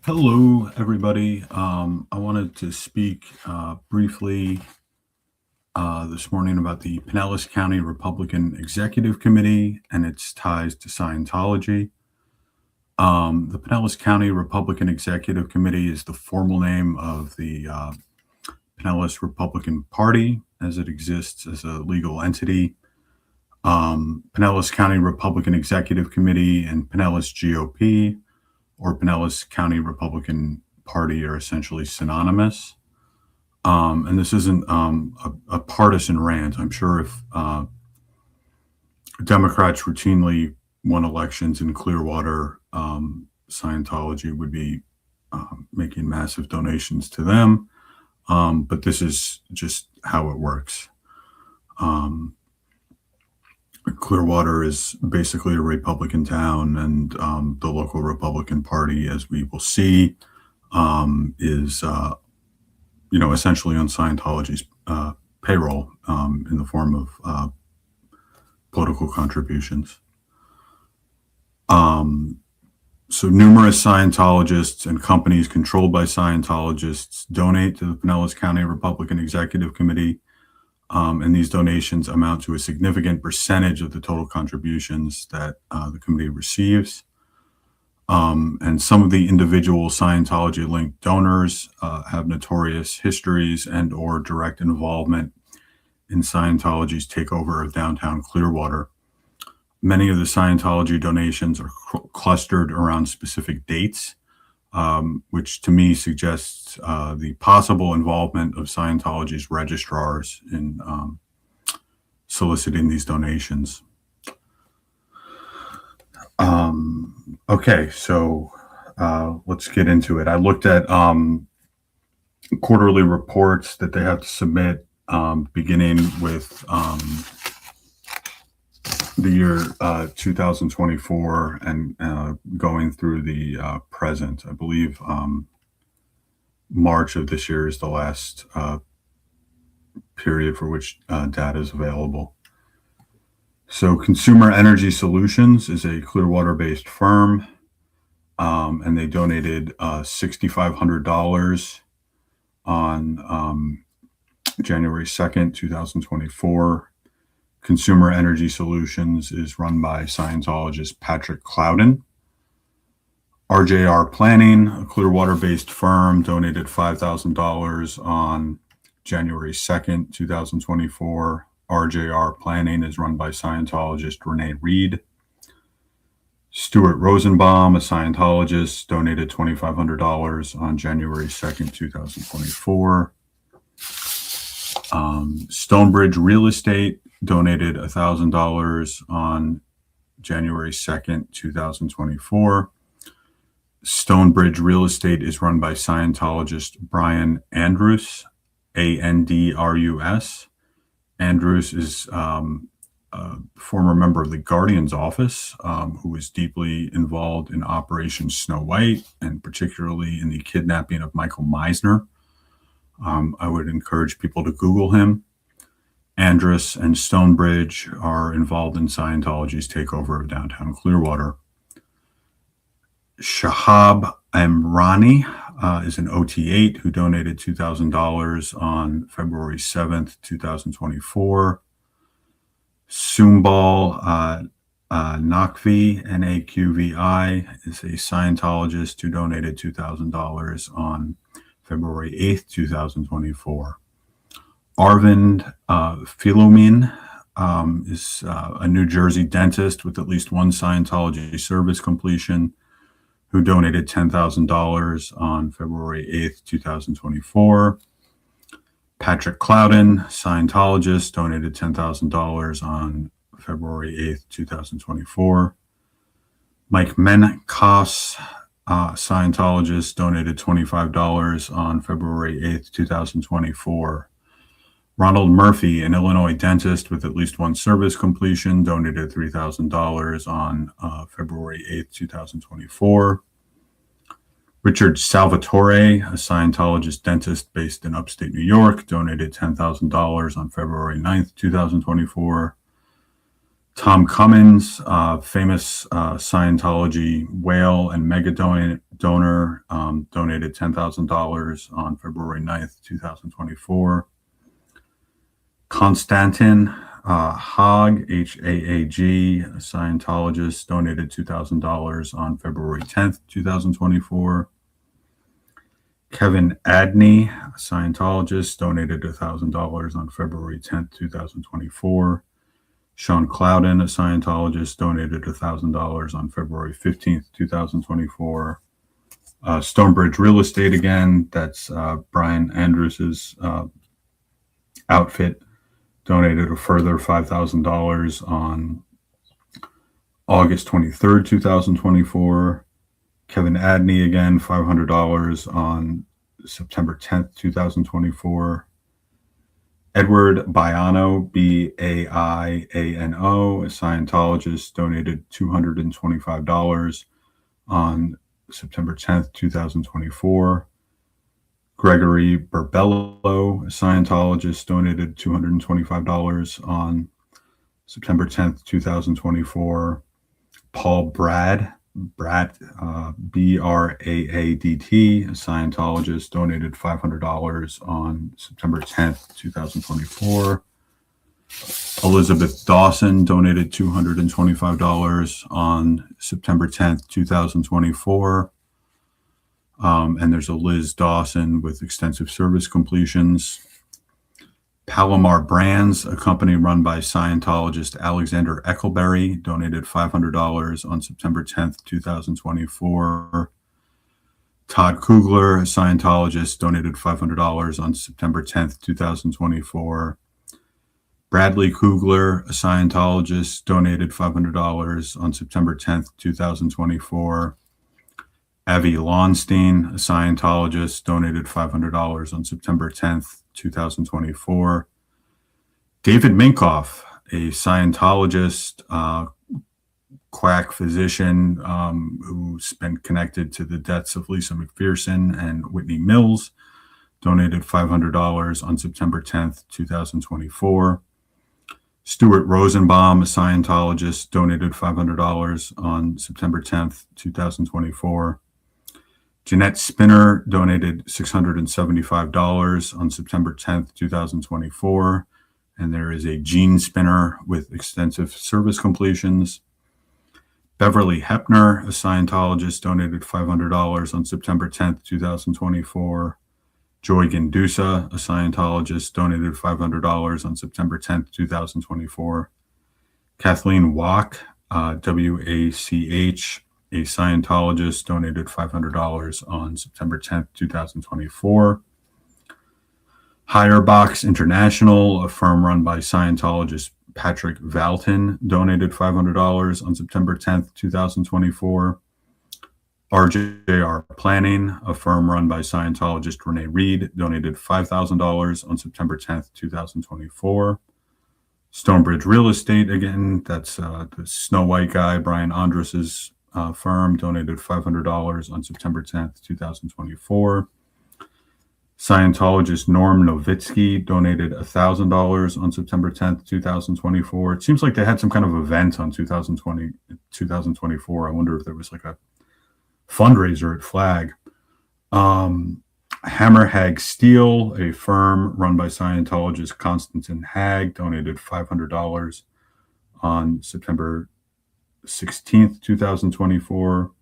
Hello, everybody. I wanted to speak briefly this morning about the Pinellas County Republican Executive Committee and its ties to Scientology. The Pinellas County Republican Executive Committee is the formal name of the Pinellas Republican Party as it exists as a legal entity. Pinellas County Republican Executive Committee and Pinellas GOP or Pinellas County Republican Party are essentially synonymous. And this isn't a partisan rant. I'm sure if Democrats routinely won elections in Clearwater, Scientology would be making massive donations to them. But this is just how it works. Clearwater is basically a Republican town, and the local Republican Party, as we will see, is essentially on Scientology's payroll in the form of political contributions. So numerous Scientologists and companies controlled by Scientologists donate to the Pinellas County Republican Executive Committee. And these donations amount to a significant percentage of the total contributions that the committee receives. And some of the individual Scientology-linked donors have notorious histories and or direct involvement in Scientology's takeover of downtown Clearwater. Many of the Scientology donations are clustered around specific dates, which to me suggests the possible involvement of Scientology's registrars in soliciting these donations. Okay, so let's get into it. I looked at quarterly reports that they have to submit beginning with the year 2024 and going through the present. I believe March of this year is the last period for which data is available. So Consumer Energy Solutions is a Clearwater-based firm, and they donated $6,500 on January 2nd, 2024. Consumer Energy Solutions is run by Scientologist Patrick Clouden. RJR Planning, a Clearwater-based firm, donated $5,000 on January 2nd, 2024. RJR Planning is run by Scientologist Renee Reed. Stuart Rosenbaum, a Scientologist, donated $2,500 on January 2nd, 2024. Stonebridge Real Estate donated $1,000 on January 2nd, 2024. Stonebridge Real Estate is run by Scientologist Brian Andrus, Andrus. Andrus is a former member of the Guardian's office who was deeply involved in Operation Snow White and particularly in the kidnapping of Michael Meisner. I would encourage people to Google him. Andrus and Stonebridge are involved in Scientology's takeover of downtown Clearwater. Shahab Amrani is an OT8 who donated $2,000 on February 7th, 2024. Sumbal Naqvi, Naqvi, is a Scientologist who donated $2,000 on February 8th, 2024. Arvind Philomin is a New Jersey dentist with at least one Scientology service completion who donated $10,000 on February 8th, 2024. Patrick Clouden, Scientologist, donated $10,000 on February 8th, 2024. Mike Minkoff, Scientologist, donated $25 on February 8th, 2024. Ronald Murphy, an Illinois dentist with at least one service completion, donated $3,000 on February 8th, 2024. Richard Salvatore, a Scientologist dentist based in upstate New York, donated $10,000 on February 9th, 2024. Tom Cummins, famous Scientology whale and mega donor, donated $10,000 on February 9th, 2024. Konstantin Haag, H-A-A-G, a Scientologist, donated $2,000 on February 10th, 2024. Kevin Adney, a Scientologist, donated $1,000 on February 10th, 2024. Sean Clouden, a Scientologist, donated $1,000 on February 15th, 2024. Stonebridge Real Estate again, that's Brian Andrus's outfit, donated a further $5,000 on August 23rd, 2024. Kevin Adney again, $500 on September 10th, 2024. Edward Baiano, B-A-I-A-N-O, a Scientologist, donated $225 on September 10th, 2024. Gregory Burbello, a Scientologist, donated $225 on September 10th, 2024. Paul Bradt, B-R-A-A-D-T, a Scientologist, donated $500 on September 10th, 2024. Elizabeth Dawson donated $225 on September 10th, 2024. And there's a Liz Dawson with extensive service completions. Palomar Brands, a company run by Scientologist Alexander Eckelberry, donated $500 on September 10th, 2024. Todd Kugler, a Scientologist, donated $500 on September 10th, 2024. Bradley Kugler, a Scientologist, donated $500 on September 10th, 2024. Avi Lonstein, a Scientologist, donated $500 on September 10th, 2024. David Minkoff, a Scientologist, quack physician who's been connected to the deaths of Lisa McPherson and Whitney Mills, donated $500 on September 10th, 2024. Stuart Rosenbaum, a Scientologist, donated $500 on September 10th, 2024. Jeanette Spinner donated $675 on September 10th, 2024. And there is a Gene Spinner with extensive service completions. Beverly Hepner, a Scientologist, donated $500 on September 10th, 2024. Joy Gendusa, a Scientologist, donated $500 on September 10th, 2024. Kathleen Wach, W-A-C-H, a Scientologist, donated $500 on September 10th, 2024. Hirebox International, a firm run by Scientologist Patrick Valton, donated $500 on September 10th, 2024. RJR Planning, a firm run by Scientologist Renee Reed, donated $5,000 on September 10th, 2024. Stonebridge Real Estate, again, that's the Snow White guy, Brian Andrus's firm, donated $500 on September 10th, 2024. Scientologist Norm Nowitzki donated $1,000 on September 10th, 2024. It seems like they had some kind of event on 2024. I wonder if there was like a fundraiser at Flag. Hammerhag Steel, a firm run by Scientologist Konstantin Hag, donated $500 on September 16th, 2024.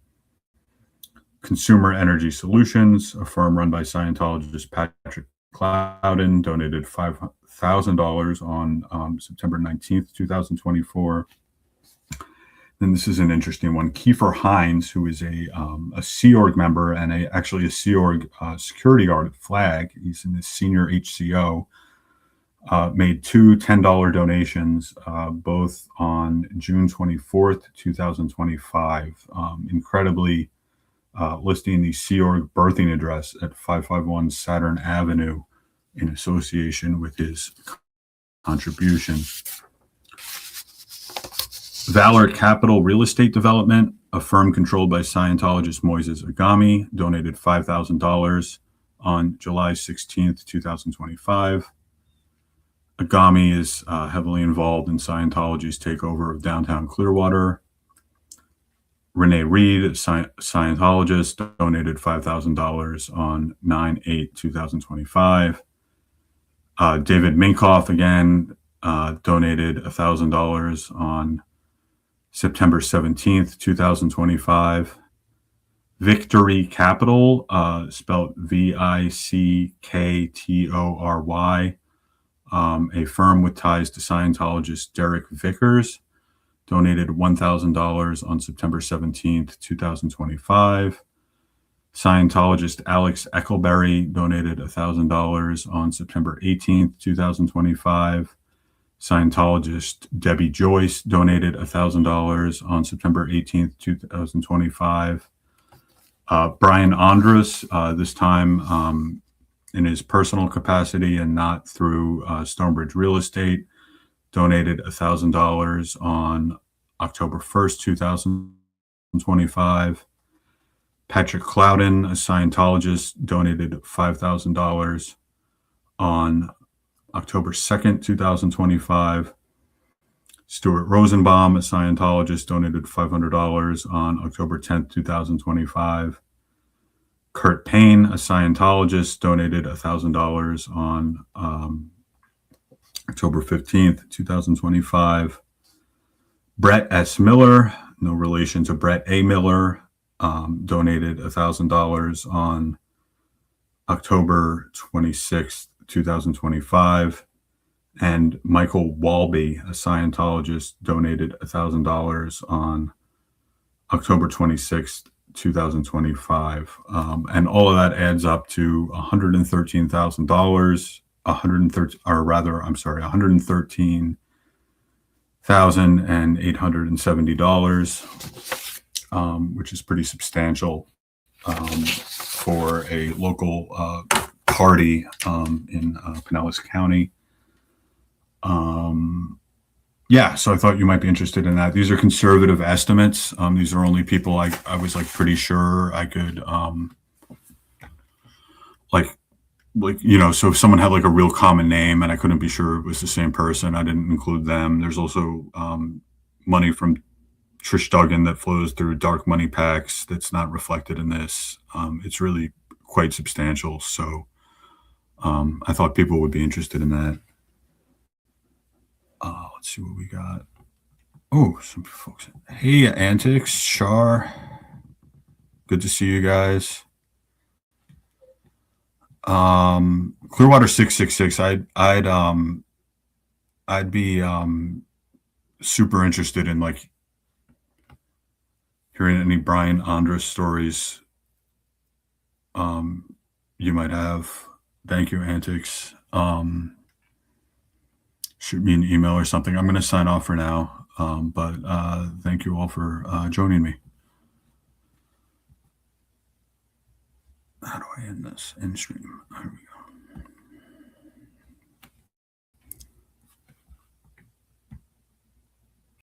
Consumer Energy Solutions, a firm run by Scientologist Patrick Clouden, donated $5,000 on September 19th, 2024. Then this is an interesting one. Kiefer Hines, who is a Sea Org member and actually a Sea Org security guard at Flag. He's in the senior HCO. Made two $10 donations, both on June 24th, 2025. Incredibly, listing the Sea Org birthing address at 551 Saturn Avenue in association with his contribution. Valor Capital Real Estate Development, a firm controlled by Scientologist Moises Agami, donated $5,000 on July 16th, 2025. Agami is heavily involved in Scientology's takeover of downtown Clearwater. Renee Reed, Scientologist, donated $5,000 on 9/8/2025. David Minkoff, again, donated $1,000 on September 17th, 2025. Victory Capital, spelled Vicktory, a firm with ties to Scientologist Derek Vickers, donated $1,000 on September 17th, 2025. Scientologist Alex Eckelberry donated $1,000 on September 18th, 2025. Scientologist Debbie Joyce donated $1,000 on September 18th, 2025. Brian Andrus, this time in his personal capacity and not through Stonebridge Real Estate, donated $1,000 on October 1st, 2025. Patrick Clouden, a Scientologist, donated $5,000 on October 2nd, 2025. Stuart Rosenbaum, a Scientologist, donated $500 on October 10th, 2025. Kurt Payne, a Scientologist, donated $1,000 on October 15th, 2025. Brett S. Miller, no relation to Brett A. Miller, donated $1,000 on October 26th, 2025. And Michael Walby, a Scientologist, donated $1,000 on October 26th, 2025. And all of that adds up to $113,000, $113,870, which is pretty substantial for a local party in Pinellas County. So I thought you might be interested in that. These are conservative estimates. These are only people I was like pretty sure I could so if someone had like a real common name and I couldn't be sure it was the same person, I didn't include them. There's also money from Trish Duggan that flows through dark money packs that's not reflected in this. It's really quite substantial. So I thought people would be interested in that. Let's see what we got. Oh, some folks. Hey, Antics, Char. Good to see you guys. Clearwater 666. I'd be super interested in like hearing any Brian Andrus stories you might have. Thank you, Antics. Shoot me an email or something. I'm going to sign off for now, but thank you all for joining me. How do I end this? End stream.